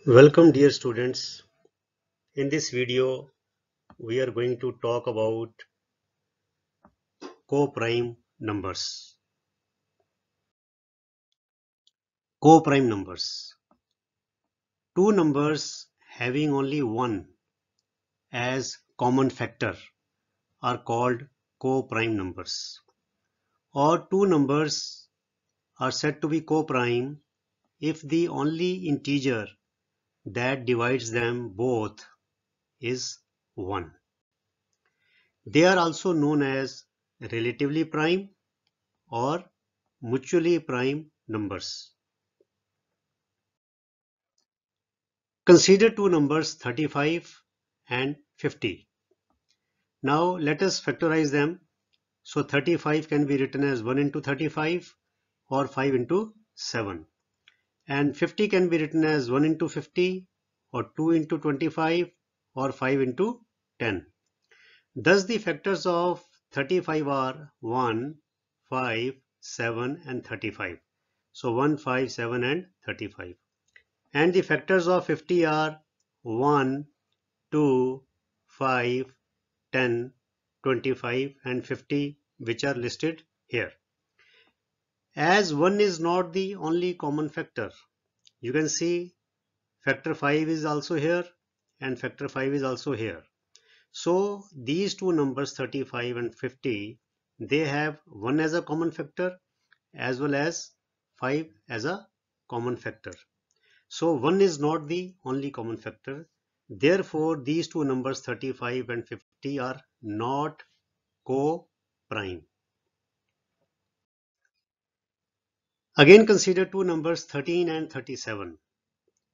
Welcome dear students. In this video we are going to talk about co-prime numbers. Co-prime numbers. Two numbers having only one as common factor are called co-prime numbers. Or two numbers are said to be co-prime if the only integer that divides them both is 1. They are also known as relatively prime or mutually prime numbers. Consider two numbers 35 and 50. Now let us factorize them. So 35 can be written as 1 into 35 or 5 into 7. And 50 can be written as 1 into 50 or 2 into 25 or 5 into 10. Thus the factors of 35 are 1, 5, 7 and 35. So 1, 5, 7 and 35. And the factors of 50 are 1, 2, 5, 10, 25 and 50, which are listed here. As 1 is not the only common factor, you can see factor 5 is also here and factor 5 is also here. So these two numbers 35 and 50, they have 1 as a common factor as well as 5 as a common factor. So 1 is not the only common factor. Therefore, these two numbers 35 and 50 are not co-prime. Again, consider two numbers 13 and 37.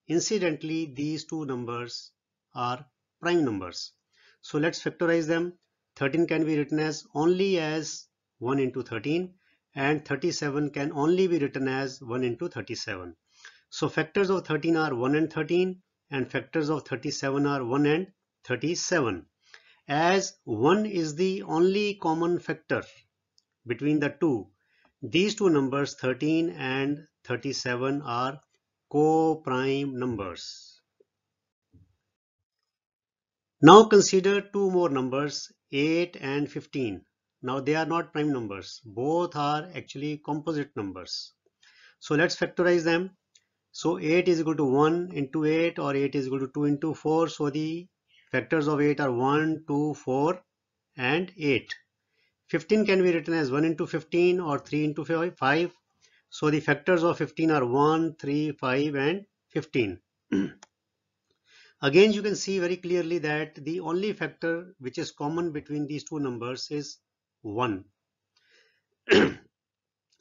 Incidentally, these two numbers are prime numbers. So let's factorize them. 13 can be written as only as 1 into 13 and 37 can only be written as 1 into 37. So factors of 13 are 1 and factors of 37 are 1 and 37. As 1 is the only common factor between the two, these two numbers 13 and 37 are co-prime numbers. Now consider two more numbers 8 and 15. Now they are not prime numbers. Both are actually composite numbers. So let's factorize them. So 8 is equal to 1 into 8 or 8 is equal to 2 into 4. So the factors of 8 are 1, 2, 4 and 8. 15 can be written as 1 into 15 or 3 into 5. So the factors of 15 are 1, 3, 5 and 15. Again, you can see very clearly that the only factor which is common between these two numbers is 1.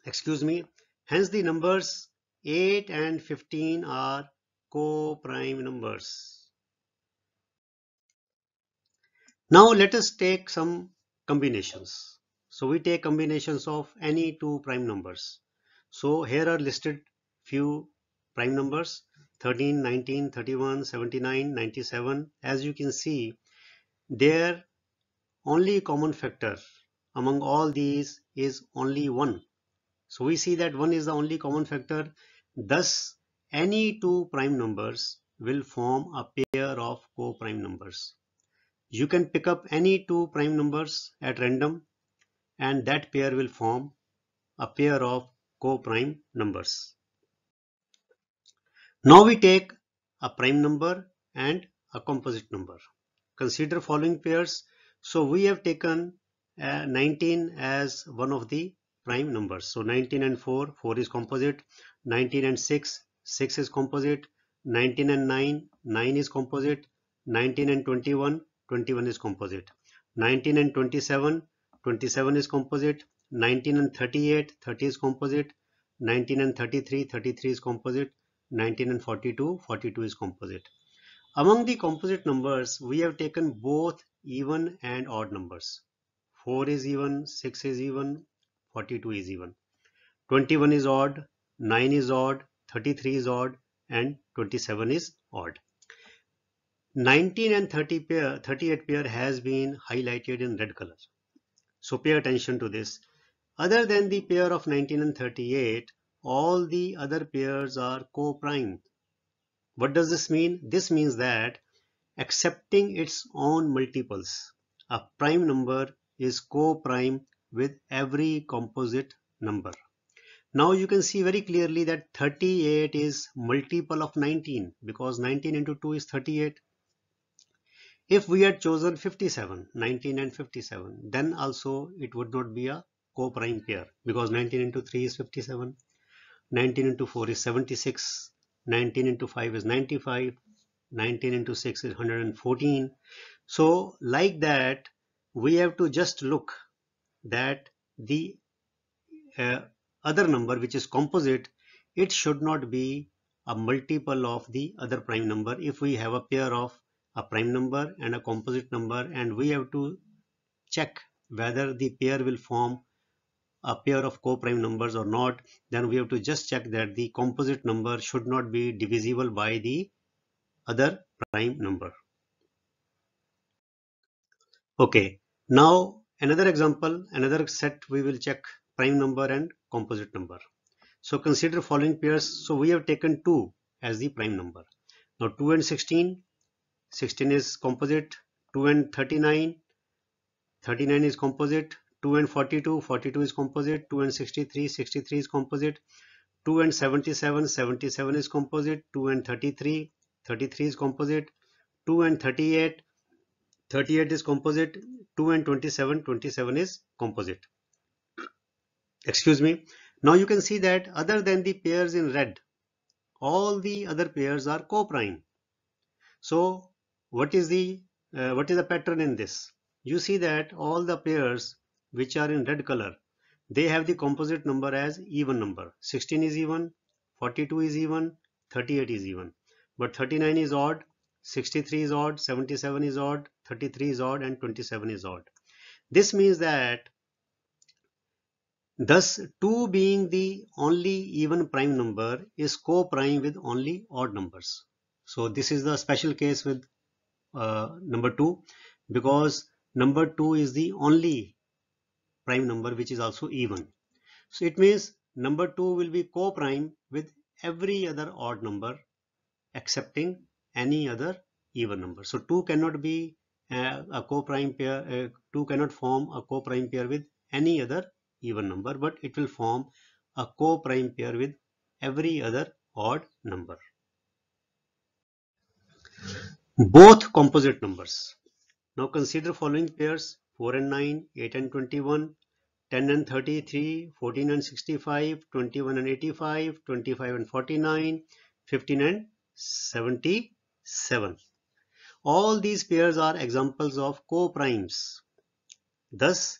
Excuse me. Hence the numbers 8 and 15 are co-prime numbers. Now let us take some combinations. So we take combinations of any two prime numbers. So here are listed few prime numbers 13, 19, 31, 79, 97. As you can see, their only common factor among all these is only 1. So we see that 1 is the only common factor. Thus, any two prime numbers will form a pair of co-prime numbers. You can pick up any two prime numbers at random and that pair will form a pair of co-prime numbers. Now we take a prime number and a composite number. Consider following pairs. So we have taken 19 as one of the prime numbers. So 19 and 4, 4 is composite. 19 and 6, 6 is composite. 19 and 9, 9 is composite. 19 and 21, 21 is composite. 19 and 27, 27 is composite. 19 and 38, 30 is composite. 19 and 33, 33 is composite. 19 and 42, 42 is composite. Among the composite numbers, we have taken both even and odd numbers. 4 is even, 6 is even, 42 is even. 21 is odd, 9 is odd, 33 is odd, and 27 is odd. 19 and 38 pair has been highlighted in red color. So pay attention to this. Other than the pair of 19 and 38, all the other pairs are co-prime. What does this mean? This means that accepting its own multiples, a prime number is co-prime with every composite number. Now you can see very clearly that 38 is multiple of 19 because 19 into 2 is 38. If we had chosen 57, 19 and 57, then also it would not be a co-prime pair because 19 into 3 is 57, 19 into 4 is 76, 19 into 5 is 95, 19 into 6 is 114. So like that, we have to just look that the other number which is composite, it should not be a multiple of the other prime number. If we have a pair of a prime number and a composite number, and we have to check whether the pair will form a pair of co-prime numbers or not, then we have to just check that the composite number should not be divisible by the other prime number. Okay, now another example, another set we will check prime number and composite number. So consider following pairs. So we have taken 2 as the prime number. Now 2 and 16, 16 is composite, 2 and 39, 39 is composite, 2 and 42, 42 is composite, 2 and 63, 63 is composite, 2 and 77, 77 is composite, 2 and 33, 33 is composite, 2 and 38, 38 is composite, 2 and 27, 27 is composite. Excuse me. Now you can see that other than the pairs in red, all the other pairs are co-prime. So what is the pattern in this? You see that all the pairs which are in red color, they have the composite number as even number. 16 is even, 42 is even, 38 is even. But 39 is odd, 63 is odd, 77 is odd, 33 is odd, and 27 is odd. This means that thus 2 being the only even prime number is co-prime with only odd numbers. So this is the special case with number 2 because number 2 is the only prime number which is also even. So it means number 2 will be co-prime with every other odd number excepting any other even number. So 2 cannot be a co-prime pair, 2 cannot form a co-prime pair with any other even number, but it will form a co-prime pair with every other odd number. Both composite numbers. Now consider following pairs 4 and 9, 8 and 21, 10 and 33, 14 and 65, 21 and 85, 25 and 49, 15 and 77. All these pairs are examples of co-primes. Thus,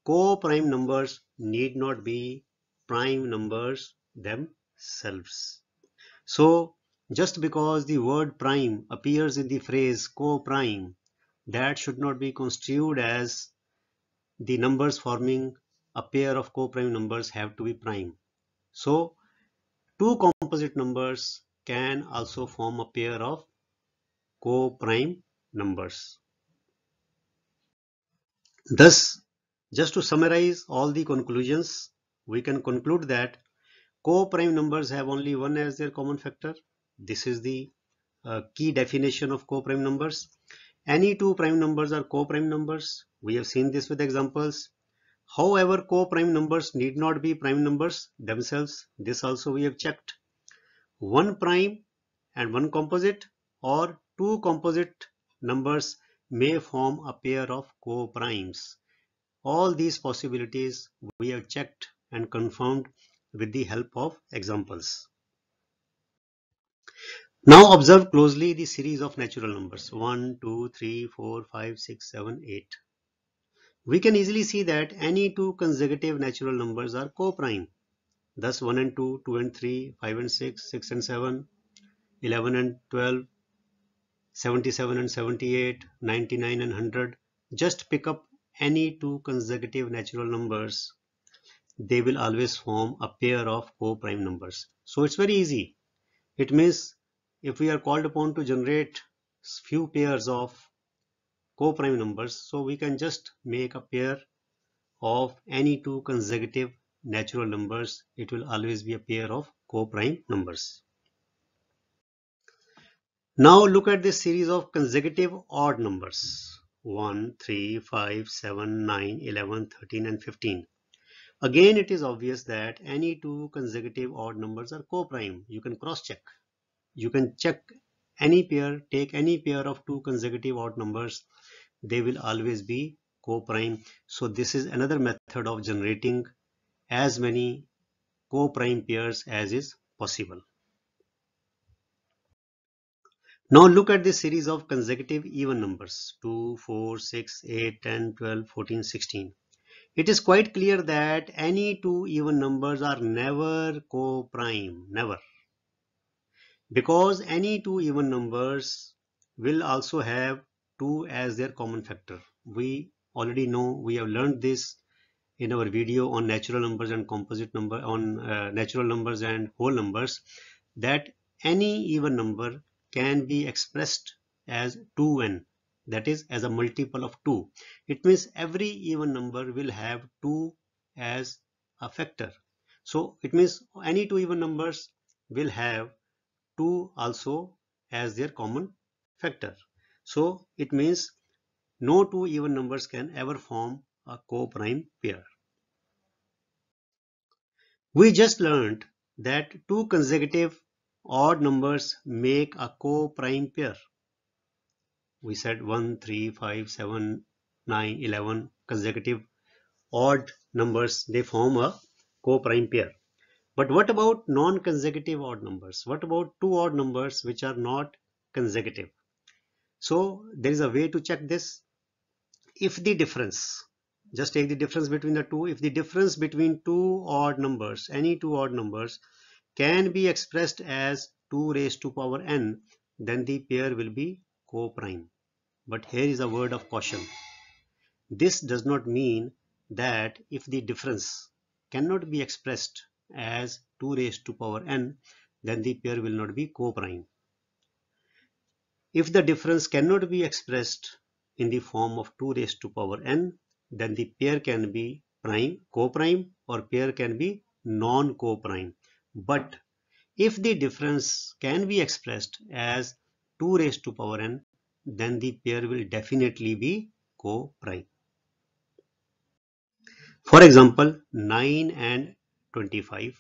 co-prime numbers need not be prime numbers themselves. So, just because the word prime appears in the phrase co-prime, that should not be construed as the numbers forming a pair of co-prime numbers have to be prime. So, two composite numbers can also form a pair of co-prime numbers. Thus, just to summarize all the conclusions, we can conclude that co-prime numbers have only one as their common factor. This is the key definition of co-prime numbers. Any two prime numbers are co-prime numbers. We have seen this with examples. However, co-prime numbers need not be prime numbers themselves. This also we have checked. One prime and one composite or two composite numbers may form a pair of co-primes. All these possibilities we have checked and confirmed with the help of examples. Now observe closely the series of natural numbers 1, 2, 3, 4, 5, 6, 7, 8. We can easily see that any two consecutive natural numbers are co-prime. Thus 1 and 2, 2 and 3, 5 and 6, 6 and 7, 11 and 12, 77 and 78, 99 and 100. Just pick up any two consecutive natural numbers. They will always form a pair of co-prime numbers. So it's very easy. It means if we are called upon to generate few pairs of co-prime numbers, so we can just make a pair of any two consecutive natural numbers. It will always be a pair of co-prime numbers. Now look at this series of consecutive odd numbers 1, 3, 5, 7, 9, 11, 13 and 15. Again, it is obvious that any two consecutive odd numbers are co-prime. You can cross-check. You can check any pair, take any pair of two consecutive odd numbers. They will always be co-prime. So this is another method of generating as many co-prime pairs as is possible. Now look at this series of consecutive even numbers 2, 4, 6, 8, 10, 12, 14, 16. It is quite clear that any two even numbers are never co-prime, never. Because any two even numbers will also have 2 as their common factor. We already know, we have learned this in our video on natural numbers and composite number, on natural numbers and whole numbers, that any even number can be expressed as 2n, that is as a multiple of 2. It means every even number will have 2 as a factor. So it means any two even numbers will have 2 also as their common factor. So it means no two even numbers can ever form a co-prime pair. We just learned that two consecutive odd numbers make a co-prime pair. We said 1, 3, 5, 7, 9, 11 consecutive odd numbers, they form a co-prime pair. But what about non-consecutive odd numbers? What about two odd numbers which are not consecutive? So there is a way to check this. If the difference, just take the difference between the two, if the difference between two odd numbers, any two odd numbers, can be expressed as 2 raised to power n, then the pair will be co-prime. But here is a word of caution. This does not mean that if the difference cannot be expressed as 2 raised to power n, then the pair will not be co-prime. If the difference cannot be expressed in the form of 2 raised to power n, then the pair can be prime, co-prime, or pair can be non-co-prime. But if the difference can be expressed as 2 raised to power n, then the pair will definitely be co-prime. For example, 9 and 25.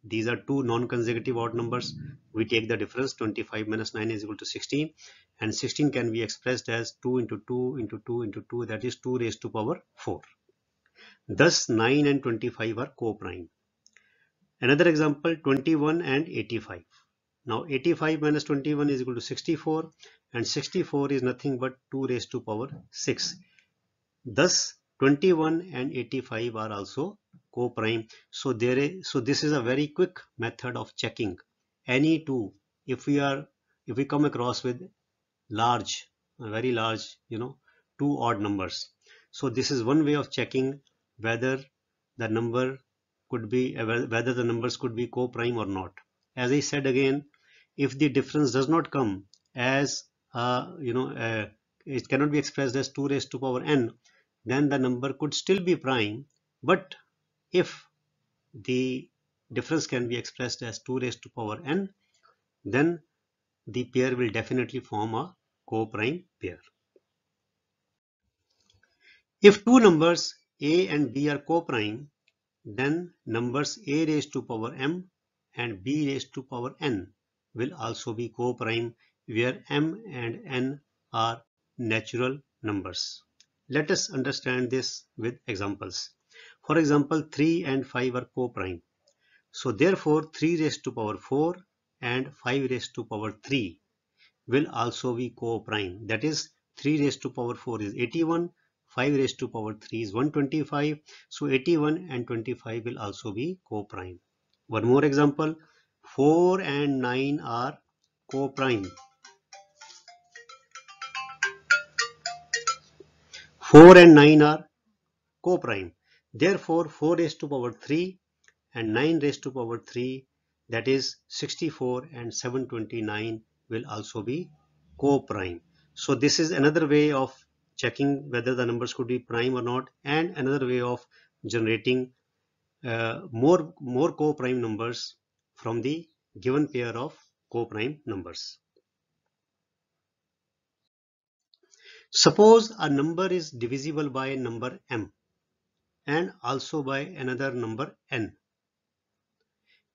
These are two non-consecutive odd numbers. We take the difference, 25 minus 9 is equal to 16, and 16 can be expressed as 2 into 2 into 2 into 2, that is 2 raised to power 4. Thus 9 and 25 are co-prime. Another example, 21 and 85. Now 85 minus 21 is equal to 64, and 64 is nothing but 2 raised to power 6. Thus 21 and 85 are also co-prime. So this is a very quick method of checking any two. If we come across with very large, two odd numbers. So this is one way of checking whether the number could be whether the numbers could be co-prime or not. As I said again, if the difference does not come as it cannot be expressed as 2 raised to power n, then the number could still be prime. But if the difference can be expressed as 2 raised to power n, then the pair will definitely form a co-prime pair. If two numbers a and b are co-prime, then numbers a raised to power m and b raised to power n will also be co-prime, where m and n are natural numbers. Let us understand this with examples. For example, 3 and 5 are co-prime. So therefore 3 raised to power 4 and 5 raised to power 3 will also be co-prime. That is, 3 raised to power 4 is 81, 5 raised to power 3 is 125. So 81 and 25 will also be co-prime. One more example, 4 and 9 are co-prime. 4 and 9 are co-prime. Therefore 4 raised to power 3 and 9 raised to power 3, that is 64 and 729, will also be co-prime. So this is another way of checking whether the numbers could be prime or not, and another way of generating more co-prime numbers from the given pair of co-prime numbers. Suppose a number is divisible by number m and also by another number n.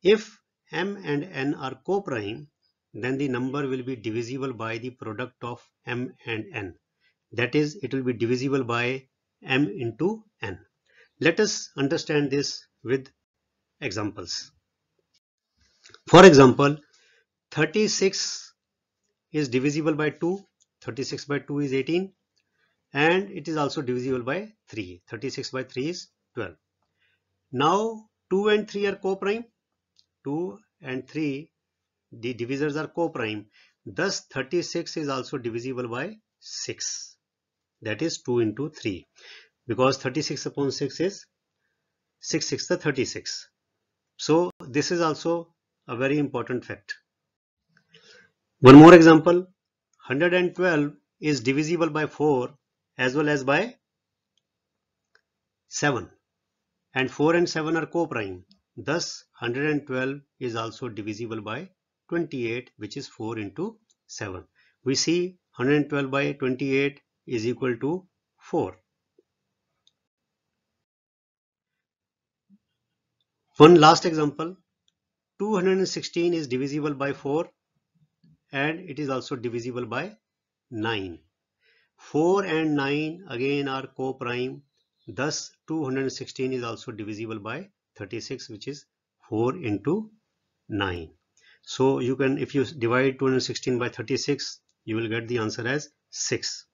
If m and n are co-prime, then the number will be divisible by the product of m and n. That is, it will be divisible by m into n. Let us understand this with examples. For example, 36 is divisible by 2. 36 by 2 is 18. And it is also divisible by 3. 36 by 3 is 12. Now 2 and 3 are co-prime. 2 and 3, the divisors are co-prime. Thus 36 is also divisible by 6. That is 2 into 3. Because 36 upon 6 is 6 6 the 36. So this is also a very important fact. One more example. 112 is divisible by 4 as well as by 7. And 4 and 7 are co-prime. Thus 112 is also divisible by 28, which is 4 into 7. We see 112 by 28 is equal to 4. One last example. 216 is divisible by 4 and it is also divisible by 9. 4 and 9 again are co-prime. Thus 216 is also divisible by 36, which is 4 into 9. So you can, if you divide 216 by 36, you will get the answer as 6.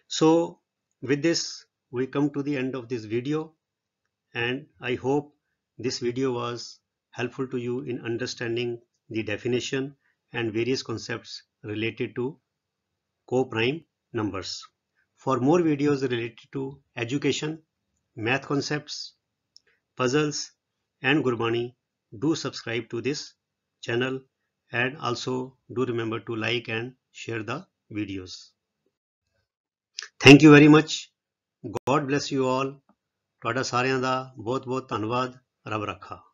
So with this, we come to the end of this video, and I hope this video was helpful to you in understanding the definition and various concepts related to co-prime numbers. For more videos related to education, math concepts, puzzles, and Gurbani, do subscribe to this channel, and also do remember to like and share the videos. Thank you very much. God bless you all. ਤੁਹਾਡਾ ਸਾਰਿਆਂ ਦਾ ਬਹੁਤ ਬਹੁਤ ਧੰਨਵਾਦ। ਰੱਬ ਰੱਖਾ।